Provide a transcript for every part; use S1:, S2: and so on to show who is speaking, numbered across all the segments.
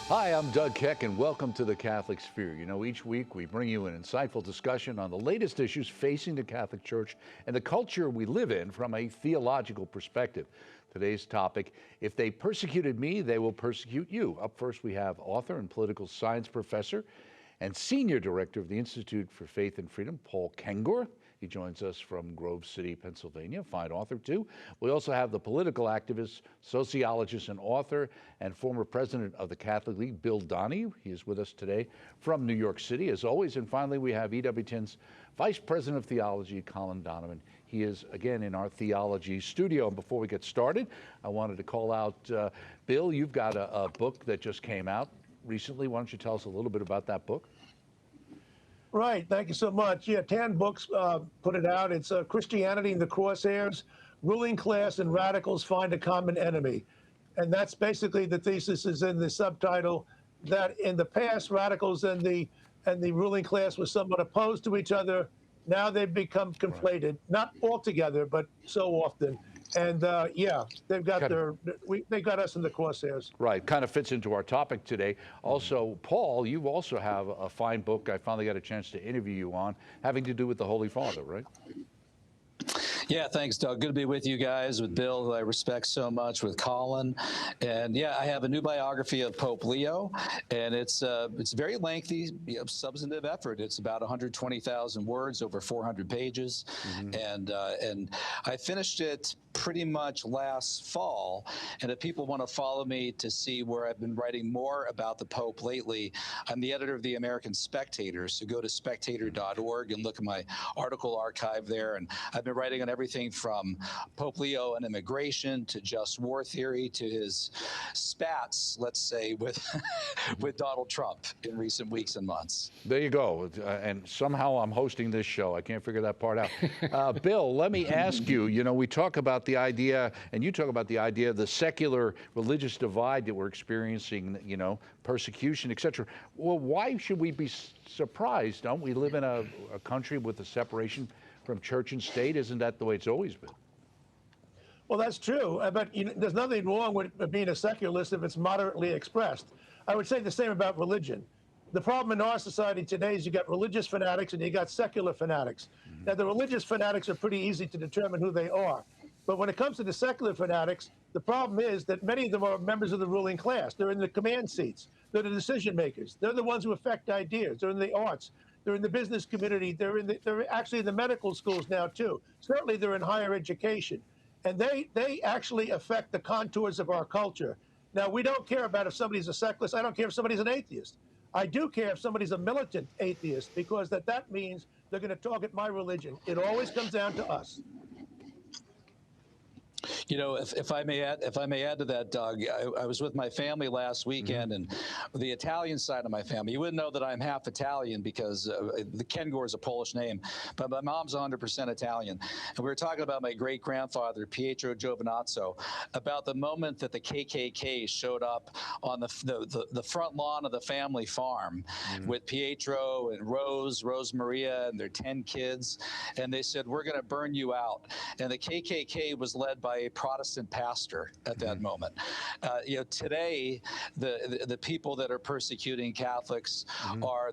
S1: Hi, I'm Doug Keck, and welcome to the Catholic Sphere. You know, each week we bring you an insightful discussion on the latest issues facing the Catholic Church and the culture we live in from a theological perspective. Today's topic, if they persecuted me, they will persecute you. Up first, we have author and political science professor and senior director of the Institute for Faith and Freedom, Paul Kengor. He joins us from Grove City, Pennsylvania, fine author too. We also have the political activist, sociologist, and author, and former president of the Catholic League, Bill Donahue. He is with us today from New York City, as always. And finally, we have EWTN's vice president of theology, Colin Donovan. He is, again, in our theology studio. And before we get started, I wanted to call out, Bill, you've got a book that just came out recently. Why don't you tell us a little bit about that book?
S2: Right. Thank you so much. Yeah, Tan Books put it out. It's Christianity in the Crosshairs, Ruling Class and Radicals Find a Common Enemy. And that's basically the thesis is in the subtitle that in the past, radicals and the ruling class were somewhat opposed to each other. Now they've become conflated, not altogether, but so often. And yeah, they've got they got us in the crosshairs.
S1: Right, kind of fits into our topic today. Also, Paul, you also have a fine book I finally got a chance to interview you on, having to do with the Holy Father, right?
S3: Yeah, thanks, Doug. Good to be with you guys, with Bill, who I respect so much, with Colin. And yeah, I have a new biography of Pope Leo, and it's a very lengthy, substantive effort. It's about 120,000 words, over 400 pages. And I finished it pretty much last fall. And if people want to follow me to see where I've been writing more about the Pope lately, I'm the editor of the American Spectator. So go to spectator.org and look at my article archive there. And I've been writing on everything from Pope Leo and immigration to just war theory to his spats, let's say, with with Donald Trump in recent weeks and months.
S1: There you go. And somehow I'm hosting this show. I can't figure that part out. Bill, let me ask you, we talk about the idea, and you talk about the idea of the secular religious divide that we're experiencing, persecution, etc. Well, why should we be surprised? Don't we live in a country with a separation from church and state? Isn't that the way it's always been?
S2: Well, that's true. But there's nothing wrong with being a secularist if it's moderately expressed. I would say the same about religion. The problem in our society today is you got religious fanatics and you got secular fanatics. Now, the religious fanatics are pretty easy to determine who they are. But when it comes to the secular fanatics, the problem is that many of them are members of the ruling class. They're in the command seats. They're the decision makers. They're the ones who affect ideas. They're in the arts. They're in the business community. They're actually in the medical schools now, too. Certainly, they're in higher education. And they actually affect the contours of our culture. Now, we don't care about if somebody's a secularist. I don't care if somebody's an atheist. I do care if somebody's a militant atheist, because that means they're going to target my religion. It always comes down to us.
S3: If I may add to that, Doug, I was with my family last weekend, and the Italian side of my family. You wouldn't know that I'm half Italian because the Kengor is a Polish name, but my mom's 100% Italian. And we were talking about my great grandfather Pietro Giovinazzo, about the moment that the KKK showed up on the front lawn of the family farm with Pietro and Rose Maria, and their 10 kids, and they said, "We're going to burn you out." And the KKK was led by a Protestant pastor at that moment. Today, the people that are persecuting Catholics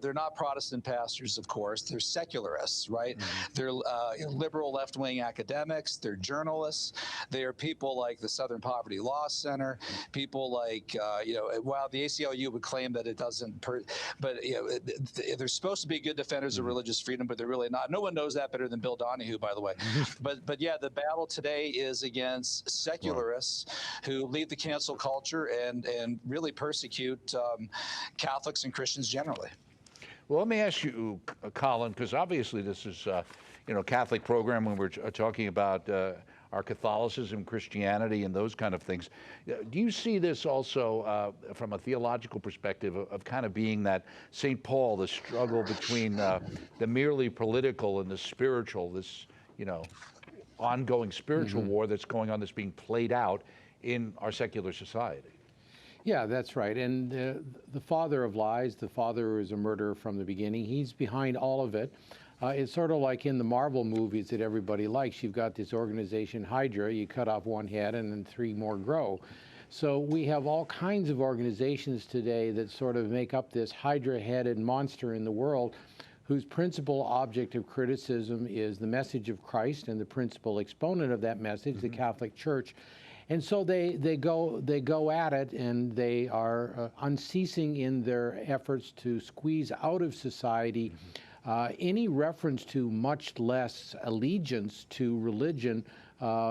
S3: they're not Protestant pastors, of course. They're secularists, right? They're liberal left-wing academics. They're journalists. They are people like the Southern Poverty Law Center. People like while the ACLU would claim that it doesn't, but they're supposed to be good defenders of religious freedom, but they're really not. No one knows that better than Bill Donahue, by the way. But yeah, the battle today is against secularists who lead the cancel culture and really persecute Catholics and Christians generally.
S1: Well, let me ask you, Colin, because obviously this is, Catholic program when we're talking about our Catholicism, Christianity, and those kind of things. Do you see this also from a theological perspective of kind of being that St. Paul, the struggle between the merely political and the spiritual, this, ongoing spiritual war that's going on, that's being played out in our secular society?
S4: Yeah, that's right. And the father of lies, the father who is a murderer from the beginning, he's behind all of it. It's sort of like in the Marvel movies that everybody likes. You've got this organization, Hydra, you cut off one head and then 3 more grow. So we have all kinds of organizations today that sort of make up this hydra-headed monster in the world, whose principal object of criticism is the message of Christ and the principal exponent of that message, the Catholic Church. And so they go at it, and they are unceasing in their efforts to squeeze out of society any reference to, much less allegiance to, religion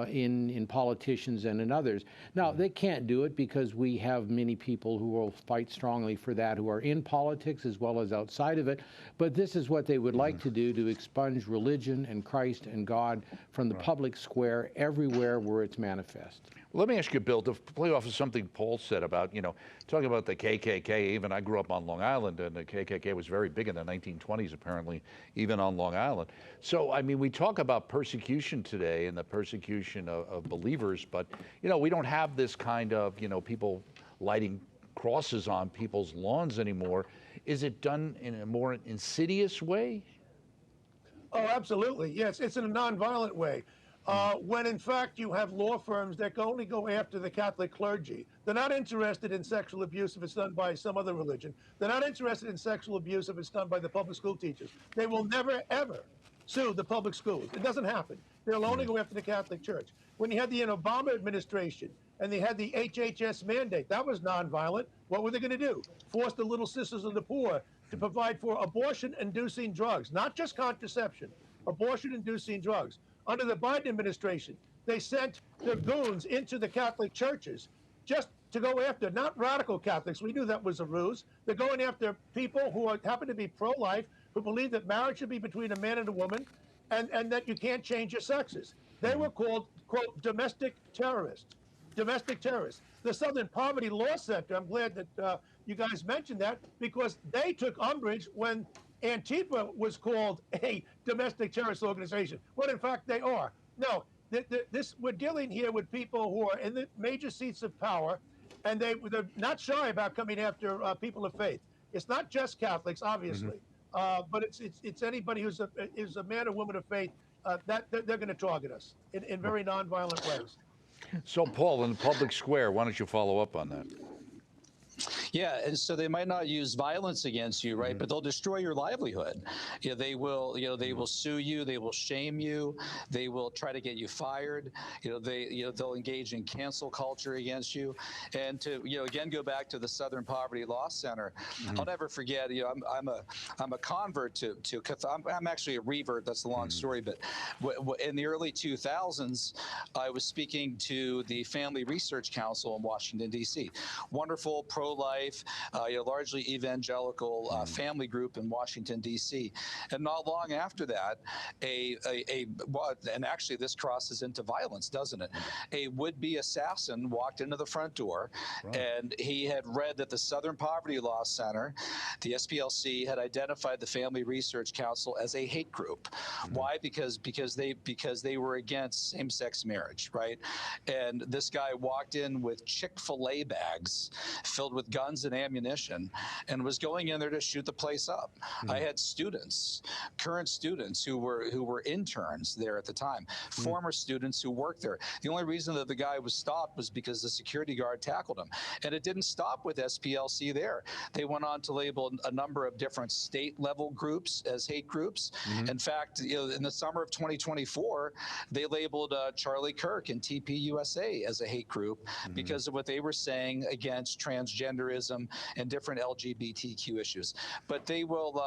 S4: in politicians and in others. Now, they can't do it because we have many people who will fight strongly for that, who are in politics as well as outside of it. But this is what they would like to do, to expunge religion and Christ and God from the public square everywhere where it's manifest.
S1: Well, let me ask you, Bill, to play off of something Paul said about, talking about the KKK. Even I grew up on Long Island, and the KKK was very big in the 1920s, apparently, even on Long Island. So, I mean, we talk about persecution today and the persecution of believers, but, we don't have this kind of, people lighting crosses on people's lawns anymore. Is it done in a more insidious way?
S2: Oh, absolutely. Yes, it's in a nonviolent way. When in fact you have law firms that only go after the Catholic clergy. They're not interested in sexual abuse if it's done by some other religion. They're not interested in sexual abuse if it's done by the public school teachers. They will never, ever sue the public schools. It doesn't happen. They'll only go after the Catholic Church. When you had the Obama administration and they had the HHS mandate, that was nonviolent. What were they going to do? Force the Little Sisters of the Poor to provide for abortion-inducing drugs, not just contraception, abortion-inducing drugs. Under the Biden administration, they sent their goons into the Catholic churches just to go after, not radical Catholics. We knew that was a ruse. They're going after people who happen to be pro-life, who believe that marriage should be between a man and a woman, and that you can't change your sexes. They were called, quote, domestic terrorists. Domestic terrorists. The Southern Poverty Law Center, I'm glad that you guys mentioned that, because they took umbrage when Antifa was called a domestic terrorist organization, when in fact they are. No, we're dealing here with people who are in the major seats of power, and they're not shy about coming after people of faith. It's not just Catholics, obviously, but it's anybody who's a man or woman of faith that they're going to target us in very nonviolent ways.
S1: So, Paul, in the public square, why don't you follow up on that?
S3: Yeah, and so they might not use violence against you, right? But they'll destroy your livelihood. They will, they will sue you, they will shame you, they will try to get you fired. They'll engage in cancel culture against you. And to, again, go back to the Southern Poverty Law Center, I'll never forget. I'm a convert to I'm actually a revert. That's a long story, but in the early 2000s, I was speaking to the Family Research Council in Washington D.C. Wonderful pro-life, largely evangelical family group in Washington, D.C. And not long after that, and actually this crosses into violence, doesn't it? A would-be assassin walked into the front door, and he had read that the Southern Poverty Law Center, the SPLC, had identified the Family Research Council as a hate group. Why? Because they were against same-sex marriage, right? And this guy walked in with Chick-fil-A bags filled with guns and ammunition, and was going in there to shoot the place up. I had students, current students who were interns there at the time, former students who worked there. The only reason that the guy was stopped was because the security guard tackled him. And it didn't stop with SPLC there. They went on to label a number of different state-level groups as hate groups. In fact, in the summer of 2024, they labeled Charlie Kirk and TPUSA as a hate group because of what they were saying against transgenderism and different LGBTQ issues. But they will,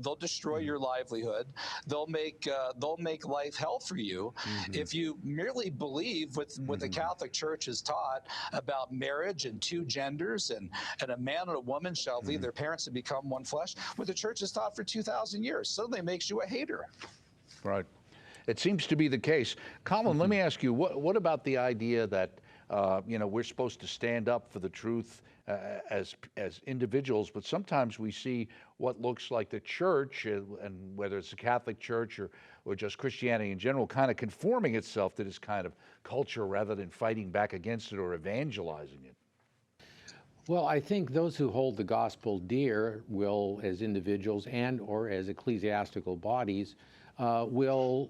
S3: they'll destroy your livelihood. They'll make life hell for you if you merely believe what the Catholic Church has taught about marriage and two genders, and a man and a woman shall leave their parents and become one flesh. What the Church has taught for 2,000 years suddenly makes you a hater.
S1: Right. It seems to be the case. Colin, let me ask you, what about the idea that we're supposed to stand up for the truth as individuals, but sometimes we see what looks like the church, and whether it's the Catholic Church or just Christianity in general, kind of conforming itself to this kind of culture rather than fighting back against it or evangelizing it.
S4: Well, I think those who hold the gospel dear will, as individuals and or as ecclesiastical bodies, will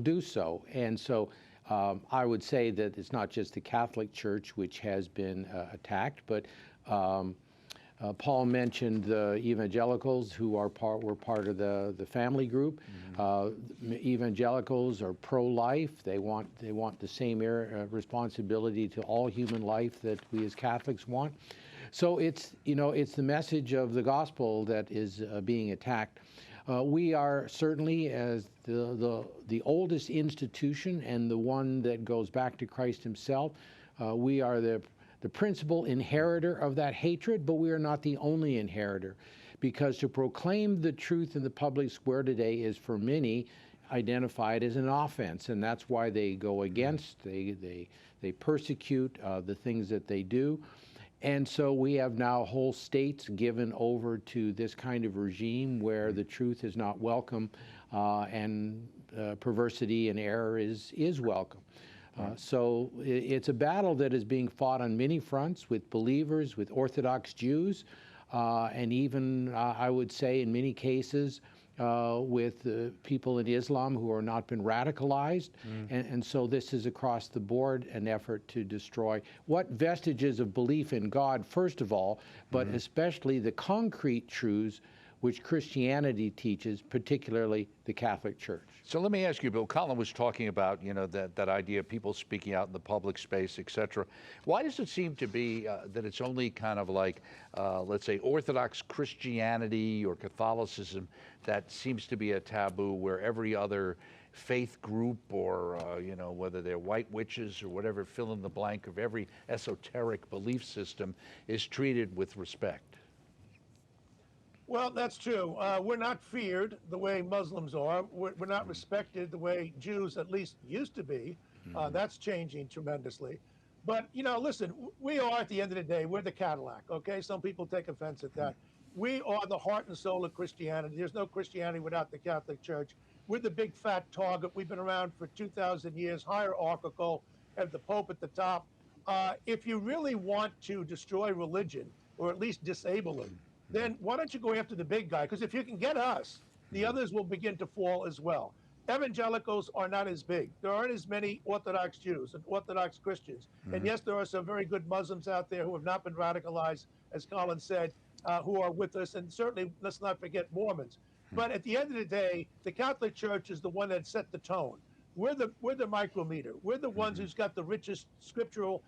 S4: do so. And so I would say that it's not just the Catholic Church which has been attacked, but Paul mentioned the evangelicals who were part of the family group. Evangelicals are pro-life. They want the same responsibility to all human life that we as Catholics want. So it's the message of the gospel that is being attacked. We are certainly, as the oldest institution and the one that goes back to Christ himself, we are the principal inheritor of that hatred, but we are not the only inheritor, because to proclaim the truth in the public square today is for many identified as an offense, and that's why they go against, they persecute the things that they do. And so we have now whole states given over to this kind of regime where the truth is not welcome, and perversity and error is welcome. So it's a battle that is being fought on many fronts with believers, with Orthodox Jews, and even, I would say, in many cases, with people in Islam who are not been radicalized. And so this is across the board an effort to destroy what vestiges of belief in God, first of all, but especially the concrete truths which Christianity teaches, particularly the Catholic Church.
S1: So let me ask you, Bill, Colin was talking about, that idea of people speaking out in the public space, et cetera. Why does it seem to be that it's only kind of like, let's say, Orthodox Christianity or Catholicism that seems to be a taboo, where every other faith group or, whether they're white witches or whatever, fill in the blank of every esoteric belief system is treated with respect?
S2: Well, that's true. We're not feared the way Muslims are. We're not respected the way Jews at least used to be. That's changing tremendously. But, listen, we are, at the end of the day, we're the Cadillac, okay? Some people take offense at that. We are the heart and soul of Christianity. There's no Christianity without the Catholic Church. We're the big fat target. We've been around for 2,000 years, hierarchical, have the Pope at the top. If you really want to destroy religion, or at least disable it, then why don't you go after the big guy? Because if you can get us, the others will begin to fall as well. Evangelicals are not as big. There aren't as many Orthodox Jews and Orthodox Christians. And yes, there are some very good Muslims out there who have not been radicalized, as Colin said, who are with us. And certainly, let's not forget Mormons. But at the end of the day, the Catholic Church is the one that set the tone. We're the micrometer. We're the ones who's got the richest scriptural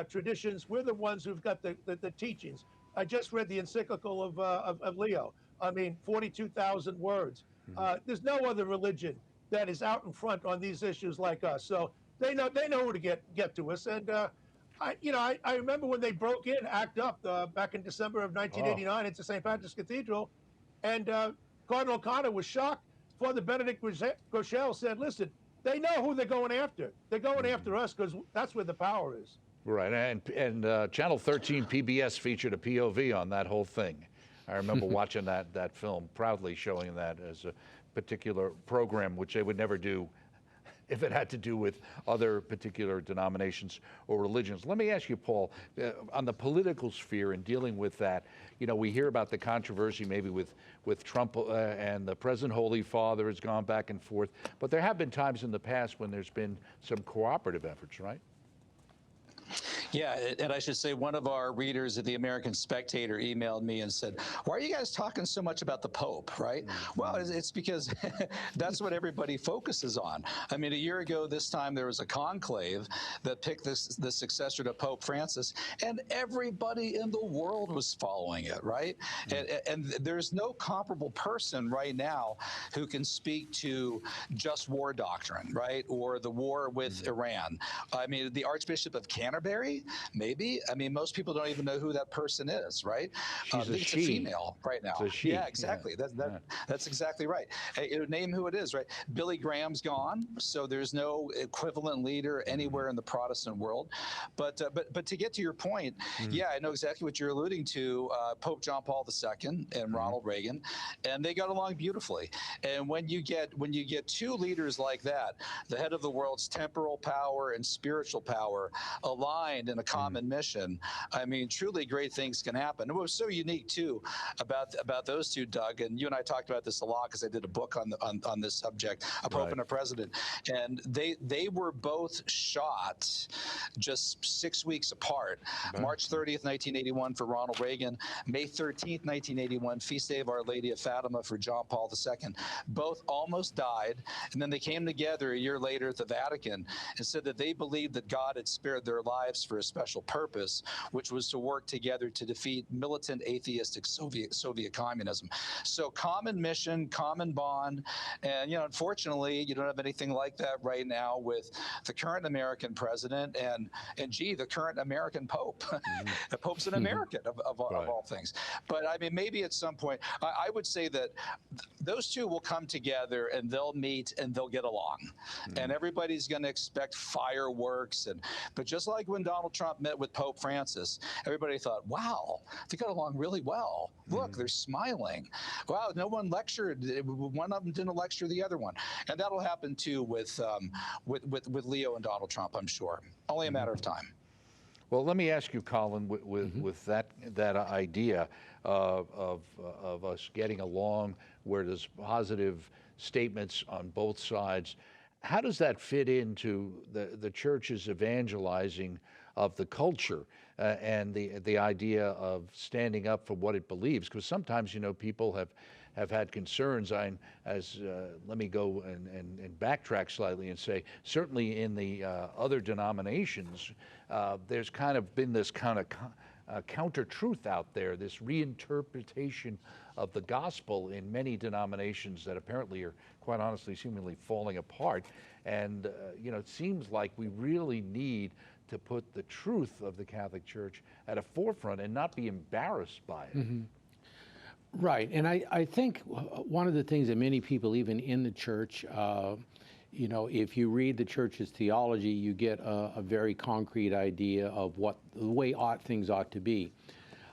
S2: traditions. We're the ones who've got the teachings. I just read the encyclical of Leo. 42,000 words. There's no other religion that is out in front on these issues like us. So they know who to get to us. And I remember when they broke in, Act Up, back in December of 1989 into St. Patrick's Cathedral, and Cardinal O'Connor was shocked. Father Benedict Groeschel said, "Listen, they know who they're going after. They're going after us because that's where the power is."
S1: Right, and Channel 13 PBS featured a POV on that whole thing. I remember watching that film, proudly showing that as a particular program, which they would never do if it had to do with other particular denominations or religions. Let me ask you, Paul, on the political sphere and dealing with that, we hear about the controversy maybe with Trump and the present Holy Father has gone back and forth, but there have been times in the past when there's been some cooperative efforts, right?
S3: Yeah, and I should say one of our readers at the American Spectator emailed me and said, "Why are you guys talking so much about the Pope?" Right? Well, it's because that's what everybody focuses on. I mean, a year ago this time there was a conclave that picked the successor to Pope Francis, and everybody in the world was following it, right? And there's no comparable person right now who can speak to just war doctrine, right, or the war with Iran. I mean, the Archbishop of Canterbury, maybe. I mean, most people don't even know who that person is, right? I think it's a female right now.
S1: It's a she.
S3: Yeah, exactly.
S1: Yeah.
S3: That's exactly right. Hey, name who it is, right? Billy Graham's gone, so there's no equivalent leader anywhere in the Protestant world. But to get to your point, yeah, I know exactly what you're alluding to. Pope John Paul II and Ronald Reagan, and they got along beautifully. And when you get two leaders like that, the head of the world's temporal power and spiritual power align mind and a common mission, I mean, truly great things can happen. And what was so unique too about those two, Doug, and you and I talked about this a lot because I did a book on this subject, A Pope and a President, and they were both shot just 6 weeks apart. March 30th, 1981 for Ronald Reagan, May 13th, 1981, Feast Day of Our Lady of Fatima for John Paul II. Both almost died, and then they came together a year later at the Vatican and said that they believed that God had spared their lives for a special purpose, which was to work together to defeat militant atheistic Soviet communism. So common mission, common bond, and unfortunately, you don't have anything like that right now with the current American president and gee, the current American Pope. The Pope's an American of all things. But I mean, maybe at some point, I would say that those two will come together and they'll meet and they'll get along. And everybody's going to expect fireworks. But just like when Donald Trump met with Pope Francis, everybody thought, wow, they got along really well. Look, they're smiling. Wow, no one lectured. One of them didn't lecture the other one. And that'll happen too with Leo and Donald Trump, I'm sure. Only a matter of time.
S1: Well, let me ask you, Colin, with that idea of us getting along, where there's positive statements on both sides, how does that fit into the church's evangelizing of the culture and the idea of standing up for what it believes? Because sometimes, people have had concerns. Let me go and backtrack slightly and say, certainly in the other denominations, there's kind of been this kind of counter-truth out there, this reinterpretation of the gospel in many denominations that apparently are, quite honestly, seemingly falling apart. And, it seems like we really need to put the truth of the Catholic Church at a forefront and not be embarrassed by it.
S4: Right, and I think one of the things that many people, even in the church, if you read the church's theology, you get a very concrete idea of what the way things ought to be.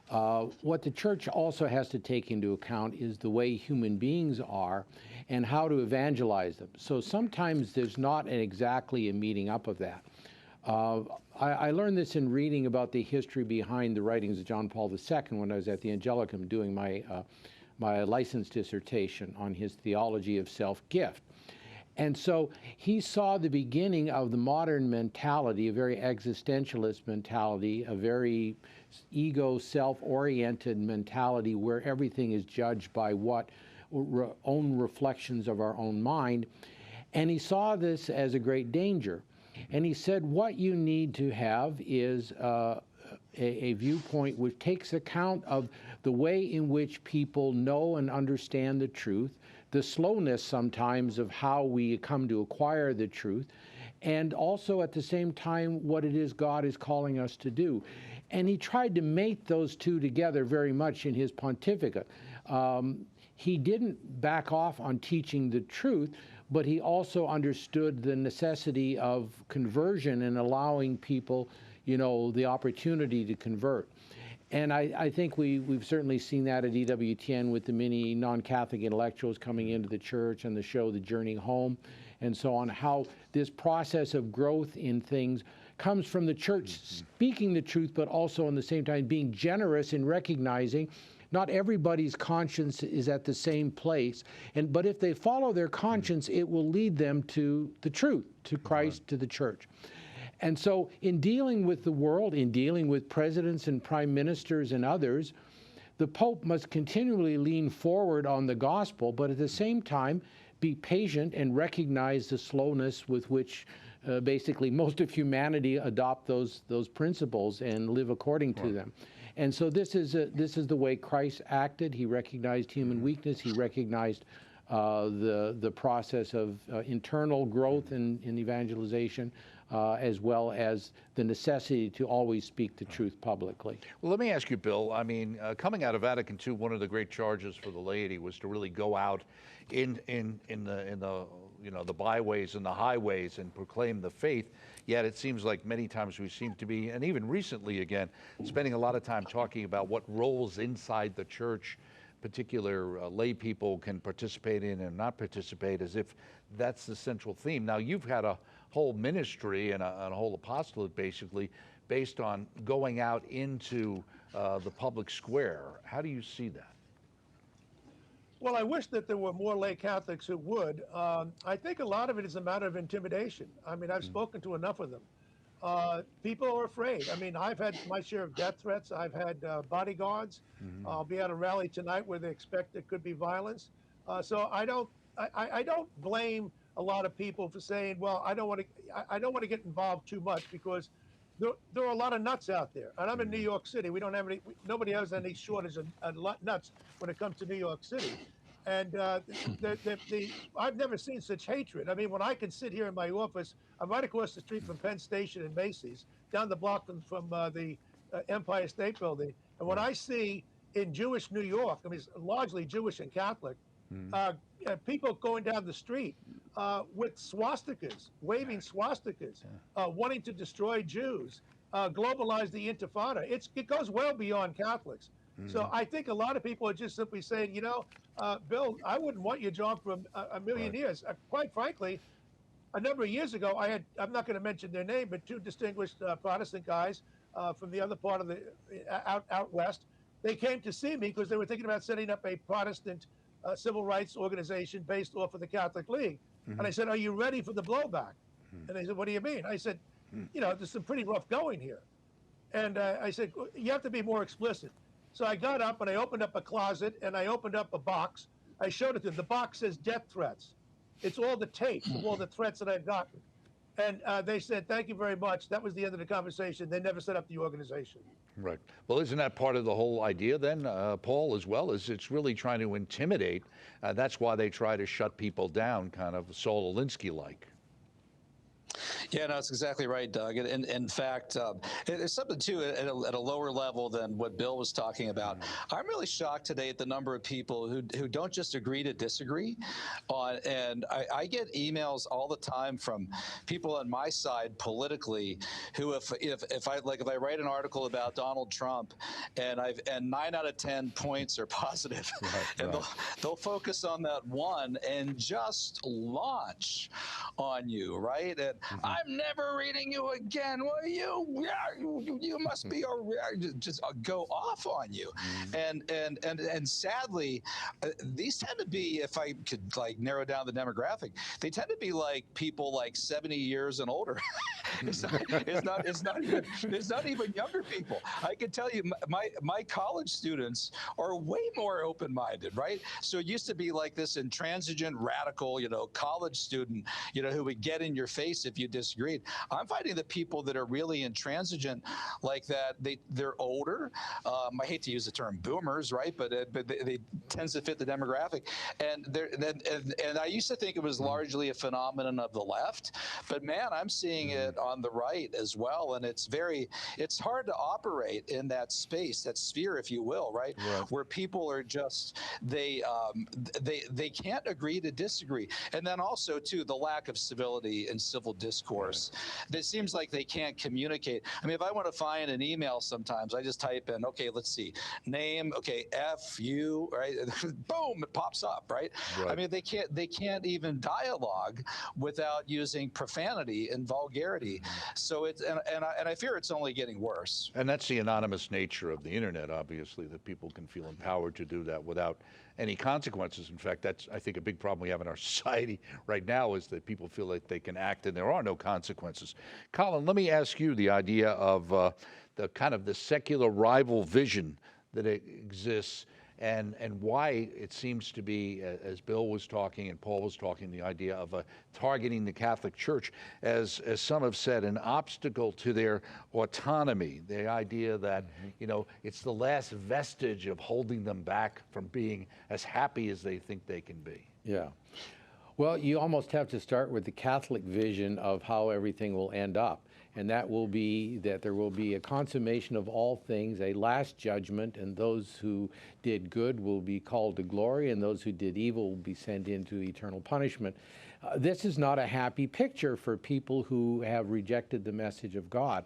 S4: What the church also has to take into account is the way human beings are and how to evangelize them. So sometimes there's not exactly a meeting up of that. I learned this in reading about the history behind the writings of John Paul II when I was at the Angelicum doing my license dissertation on his theology of self-gift. And so he saw the beginning of the modern mentality, a very existentialist mentality, a very ego, self-oriented mentality where everything is judged by own reflections of our own mind. And he saw this as a great danger. And he said, what you need to have is a viewpoint which takes account of the way in which people know and understand the truth, the slowness sometimes of how we come to acquire the truth, and also at the same time what it is God is calling us to do. And he tried to mate those two together very much in his pontificate. He didn't back off on teaching the truth, but he also understood the necessity of conversion and allowing people, the opportunity to convert. And I think we've certainly seen that at EWTN with the many non-Catholic intellectuals coming into the church and the show The Journey Home and so on, how this process of growth in things comes from the church speaking the truth, but also at the same time being generous in recognizing not everybody's conscience is at the same place, but if they follow their conscience, it will lead them to the truth, to Christ, to the church. And so in dealing with the world, in dealing with presidents and prime ministers and others, the Pope must continually lean forward on the gospel, but at the same time be patient and recognize the slowness with which basically most of humanity adopt those principles and live according to them. And so this is the way Christ acted. He recognized human weakness. He recognized the process of internal growth in evangelization, as well as the necessity to always speak the truth publicly.
S1: Well, let me ask you, Bill. I mean, coming out of Vatican II, one of the great charges for the laity was to really go out in the byways and the highways and proclaim the faith. Yet it seems like many times we seem to be, and even recently again, spending a lot of time talking about what roles inside the church particular lay people can participate in and not participate, as if that's the central theme. Now, you've had a whole ministry and a whole apostolate basically based on going out into the public square. How do you see that?
S2: Well, I wish that there were more lay Catholics who would. I think a lot of it is a matter of intimidation. I mean, I've spoken to enough of them. People are afraid. I mean, I've had my share of death threats. I've had bodyguards. I'll be at a rally tonight where they expect there could be violence. So I don't blame a lot of people for saying, well, I don't want to get involved too much, because there are a lot of nuts out there. And I'm in New York City. We don't have nobody has any shortage of nuts when it comes to New York City. And I've never seen such hatred. I mean, when I can sit here in my office, I'm right across the street from Penn Station and Macy's, down the block from the Empire State Building. And when I see in Jewish New York, I mean, it's largely Jewish and Catholic, people going down the street with swastikas, waving swastikas, wanting to destroy Jews, globalize the Intifada. It goes well beyond Catholics. So I think a lot of people are just simply saying, you know, Bill, I wouldn't want your job for a million years. Quite frankly, a number of years ago, I'm not going to mention their name, but two distinguished Protestant guys from the other part of the out west, they came to see me because they were thinking about setting up a Protestant civil rights organization based off of the Catholic League. And I said, are you ready for the blowback? And they said, what do you mean? I said, you know, there's some pretty rough going here. And I said, you have to be more explicit. So I got up and I opened up a closet and I opened up a box. I showed it to them. The box says death threats. It's all the tape of all the threats that I've gotten. And they said, thank you very much. That was the end of the conversation. They never set up the organization.
S1: Right. Well, isn't that part of the whole idea then, Paul, as well, is it's really trying to intimidate. That's why they try to shut people down, kind of Saul Alinsky-like.
S3: Yeah, no, that's exactly right, Doug. And in fact, there's something too at a lower level than what Bill was talking about. I'm really shocked today at the number of people who don't just agree to disagree on. And I get emails all the time from people on my side politically who, if I write an article about Donald Trump and 9 out of 10 points are positive, and they'll focus on that one and just launch on you, right? And I'm never reading you again. Well, you must be just go off on you, and sadly, these tend to be, if I could like narrow down the demographic, they tend to be like people like 70 years and older. It's not even younger people. I can tell you, my college students are way more open-minded, right? So it used to be like this intransigent, radical, college student, who would get in your face if you disagreed. I'm finding the people that are really intransigent like that, they're older. I hate to use the term boomers, right? But they tends to fit the demographic. And I used to think it was largely a phenomenon of the left, but man, I'm seeing it on the right as well. And it's hard to operate in that space, that sphere, if you will, right? Where people are just, they can't agree to disagree. And then also too, the lack of civility and civil discourse. It seems like they can't communicate. I mean, if I want to find an email sometimes, I just type in, okay, let's see, name, okay, F-U, right? Boom, it pops up, right? I mean, they can't even dialogue without using profanity and vulgarity. So it's, and I fear it's only getting worse.
S1: And that's the anonymous nature of the internet, obviously, that people can feel empowered to do that without any consequences. In fact, that's, I think, a big problem we have in our society right now, is that people feel like they can act and there are no consequences. Colin, let me ask you the idea of the kind of the secular rival vision that exists, and why it seems to be, as Bill was talking and Paul was talking, the idea of targeting the Catholic Church as some have said, an obstacle to their autonomy. The idea that, it's the last vestige of holding them back from being as happy as they think they can be.
S4: Yeah. Well, you almost have to start with the Catholic vision of how everything will end up. And that will be that there will be a consummation of all things, a last judgment, and those who did good will be called to glory, and those who did evil will be sent into eternal punishment. This is not a happy picture for people who have rejected the message of God.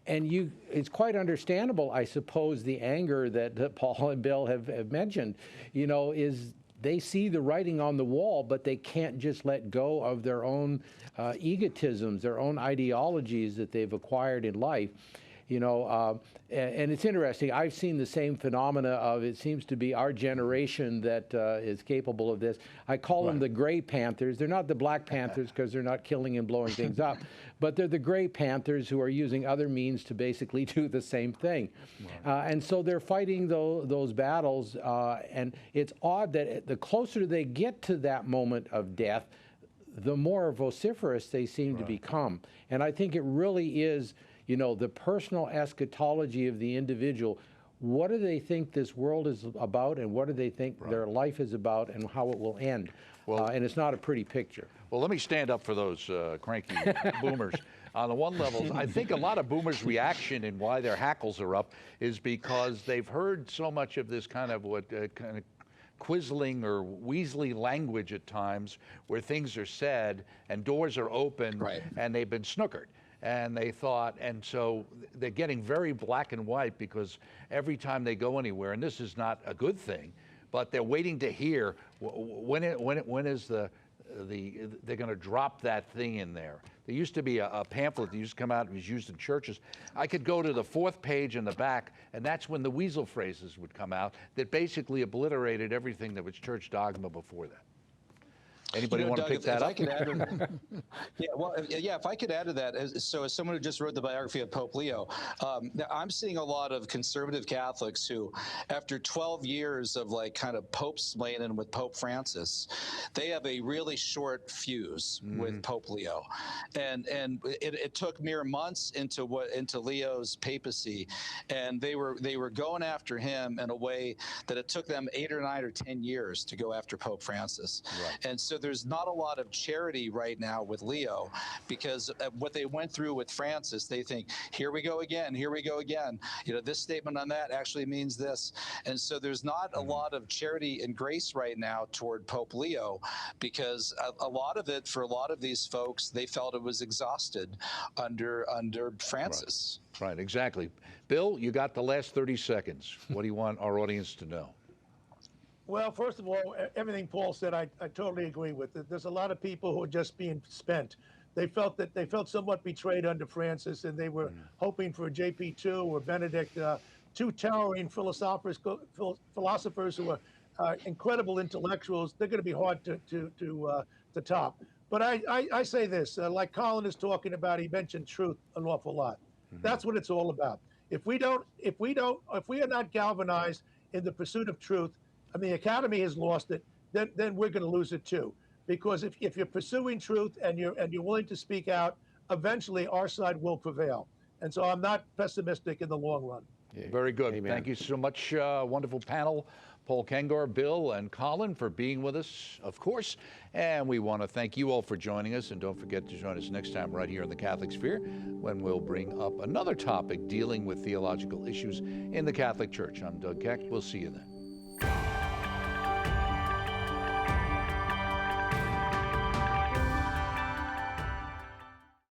S4: And it's quite understandable, I suppose, the anger that Paul and Bill have mentioned, is they see the writing on the wall, but they can't just let go of their own egotisms, their own ideologies that they've acquired in life. And it's interesting. I've seen the same phenomena of, it seems to be our generation that is capable of this. I call them the Gray Panthers. They're not the Black Panthers because they're not killing and blowing things up, but they're the Gray Panthers who are using other means to basically do the same thing. And so they're fighting those battles, and it's odd that the closer they get to that moment of death, the more vociferous they seem to become. And I think it really is, the personal eschatology of the individual. What do they think this world is about, and what do they think their life is about, and how it will end? Well, and it's not a pretty picture.
S1: Well, let me stand up for those cranky boomers. On the one level, I think a lot of boomers' reaction and why their hackles are up is because they've heard so much of this kind of quizzling or Weasley language at times, where things are said and doors are open, and they've been snookered. And they thought, and so they're getting very black and white, because every time they go anywhere, and this is not a good thing, but they're waiting to hear when is they're going to drop that thing in there. There used to be a pamphlet that used to come out and was used in churches. I could go to the 4th page in the back, and that's when the weasel phrases would come out that basically obliterated everything that was church dogma before that. Anybody want to pick that up?
S3: If I could add to that, as someone who just wrote the biography of Pope Leo, I'm seeing a lot of conservative Catholics who, after 12 years of kind of pope-splaining with Pope Francis, they have a really short fuse with Pope Leo, and it took mere months into Leo's papacy, and they were going after him in a way that it took them 8 or 9 or 10 years to go after Pope Francis, and so there's not a lot of charity right now with Leo, because what they went through with Francis, they think, here we go again, this statement on that actually means this. And so there's not a lot of charity and grace right now toward Pope Leo, because a lot of it, for a lot of these folks, they felt it was exhausted under Francis.
S1: Right, exactly. Bill, you got the last 30 seconds. What do you want our audience to know?
S2: Well, first of all, everything Paul said, I totally agree with. There's a lot of people who are just being spent. They felt somewhat betrayed under Francis, and they were hoping for JP2 or Benedict, two towering philosophers who are incredible intellectuals. They're going to be hard to top. But I say this, like Colin is talking about, he mentioned truth an awful lot. That's what it's all about. If we are not galvanized in the pursuit of truth, and the academy has lost it, then we're going to lose it too. Because if you're pursuing truth and you're willing to speak out, eventually our side will prevail. And so I'm not pessimistic in the long run.
S1: Yeah. Very good.
S4: Amen.
S1: Thank you so much. Wonderful panel. Paul Kengor, Bill, and Colin for being with us, of course. And we want to thank you all for joining us. And don't forget to join us next time right here in the Catholic Sphere, when we'll bring up another topic dealing with theological issues in the Catholic Church. I'm Doug Keck. We'll see you then.